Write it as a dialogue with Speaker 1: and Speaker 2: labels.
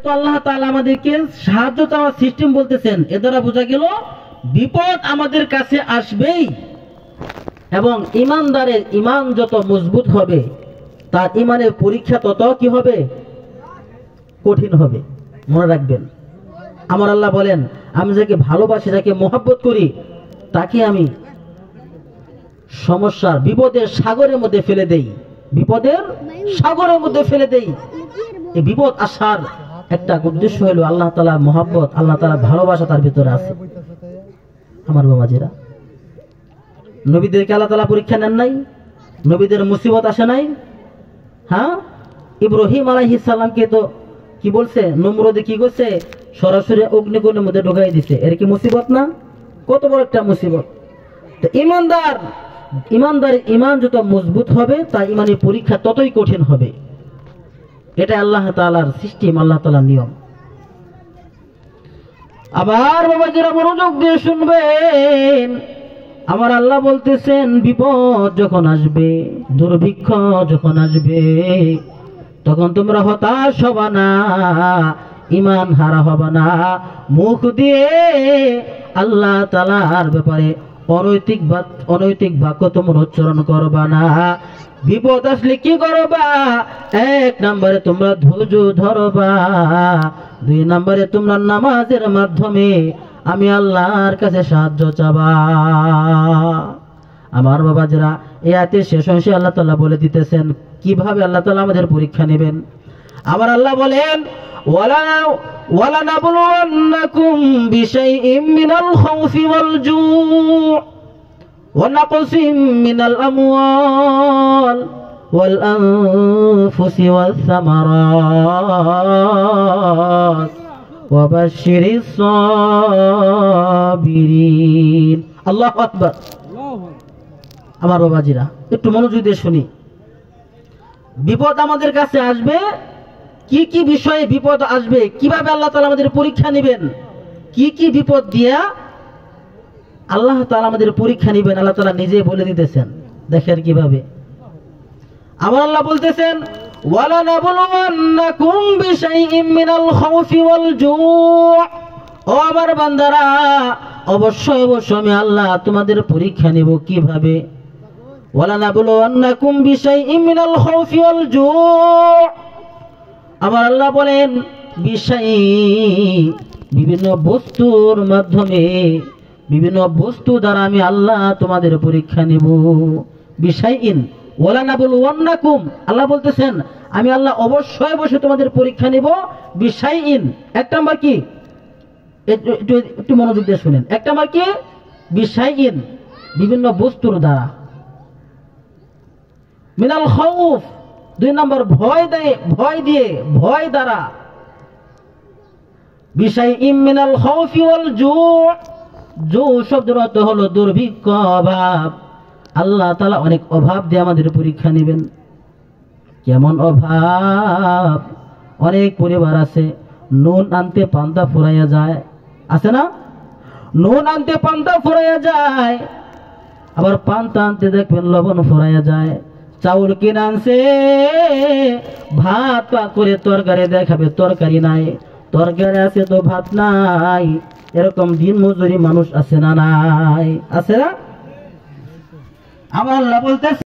Speaker 1: তো আল্লাহ তাআলা আমাদেরকে সাহায্য চাওয়ার সিস্টেম বলতেছেন, এ দ্বারা বোঝা গেল বিপদ আমাদের কাছে আসবেই, এবং ইমানদারের ইমান যত মজবুত হবে তার ইমানের পরীক্ষা তত কি হবে, কঠিন হবে। মনে রাখবেন, আমার আল্লাহ বলেন, আমি যাকে ভালোবাসি, যাকে মহব্বত করি, তাকে আমি সমস্যার বিপদের সাগরের মধ্যে ফেলে দেই, বিপদের সাগরের মধ্যে ফেলে দেই। এই বিপদ আসার একটা উদ্দেশ্য হলো আল্লাহ তাআলার মহব্বত, আল্লাহ তাআলার ভালোবাসা তার ভিতরে আছে। আমার বাবাজিরা, নবীদেরকে আল্লাহ তাআলা পরীক্ষা নেন নাই? নবীদের মুসিবত আসে নাই? হ্যাঁ, ইব্রাহিম আলাইহিস সালামকে তো কি বলছে, নমরুদে কি করছে, সরাসরি অগ্নিকুণ্ডের মধ্যে ঢুকাই দিছে। এর কি মুসিবত না? কত বড় একটা মুসিবত। তো ইমানদারের ইমান যত মজবুত হবে তার ইমানের পরীক্ষা ততই কঠিন হবে। এটা আল্লাহ তাআলার সিস্টেম, আল্লাহ তাআলার নিয়ম। আবার বাবাজিরা মনোযোগ দিয়ে শুনবেন, আমার আল্লাহ বলতেছেন, বিপদ যখন আসবে, দুর্ভিক্ষ যখন আসবে, তখন তোমরা হতাশ হবা না, ইমান হারা হবা না, মুখ দিয়ে আল্লাহ তাআলার ব্যাপারে অনৈতিক বাক্য তোমরা উচ্চারণ করবা না। বিপদ আসলে কি করবা? এক নম্বরে তোমরা ধৈর্য ধরবা, দুই নম্বরে তোমরা নামাজের মাধ্যমে আমি আল্লাহর কাছে সাহায্য চাবা। আমার বাবাজিরা, এই আয়াতের শেষ অংশে আল্লাহ তাআলা বলে দিতেছেন কিভাবে আল্লাহ তাআলা আমাদের পরীক্ষা নেবেন। আমার আল্লাহ বলেন, ওয়ালানাবলুওয়ান্নাকুম বিশাইইম মিনাল খাউফি ওয়াল জু' ওয়া নাকসিম মিনাল আমওয়াল ওয়াল আনফুসি ওয়াস সামারাত ওয়া বাশশিরিস সাবিরিন। আল্লাহু আকবার। আমার বাবাজিরা, একটু মনোযোগ দিয়ে শুনি। বিপদ আমাদের কাছে আসবে, কি কি বিষয়ে বিপদ আসবে, কিভাবে আল্লাহ তাআলা আমাদের পরীক্ষা নেবেন, কি কি বিপদ দিয়া আল্লাহ তাআলা আমাদের পরীক্ষা নেবেন, আল্লাহ তাআলা নিজে বলে দিতেছেন। দেখেন কিভাবে। আমার আল্লাহ বলতেছেন, ওয়ালানাবলুওয়ান্নাকুম বিশাইইম মিনাল খাউফি ওয়াল জু'। ও আমার বান্দারা, অবশ্যই আমি আল্লাহ তোমাদের পরীক্ষা নেব। কিভাবে? ওয়ালানাবলুওয়ান্নাকুম বিশাইইম মিনাল খাউফি ওয়াল জু'। আমার আল্লাহ বলেন, বিষয় বিভিন্ন বস্তুর মাধ্যমে, বিভিন্ন বস্তু দ্বারা আমি আল্লাহ তোমাদের পরীক্ষা নেব। বিষয়ইন ওয়ালানাবলুওয়ান্নাকুম, আল্লাহ বলতেছেন আমি আল্লাহ অবশ্যই তোমাদের পরীক্ষা নেব। বিষয়ইন, এক নাম্বার কি, একটু মনোযোগ দিয়ে শুনেন। এক নাম্বার কি? বিষয়ইন, বিভিন্ন বস্তুর দ্বারা। মিনাল খাউফ, দুই নম্বর ভয় দ্বারা। বিশাইইম মিনাল খাউফি ওয়াল জু' শব্দের অর্থ হলো দুর্ভিক্ষ, অভাব। আল্লাহ তাআলা অনেক অভাব দিয়ে আমাদের পরীক্ষা নেবেন। কেমন অভাব? অনেক পরিবার আছে নুন আনতে পান্তা ফুরাইয়া যায়, আছে না? নুন আনতে পান্তা ফুরাইয়া যায়, আবার পান্তা আনতে দেখবেন লবণ ফুরাইয়া যায়। চাউল কিনে আনছে, ভাত পাক করে তরকারি দেখাবে, তরকারি নাই, তরকারি আছে তো ভাত নাই। এরকম দিন মজুরি মানুষ আছে না নাই? আছে না? আমার আল্লাহ বলতেছে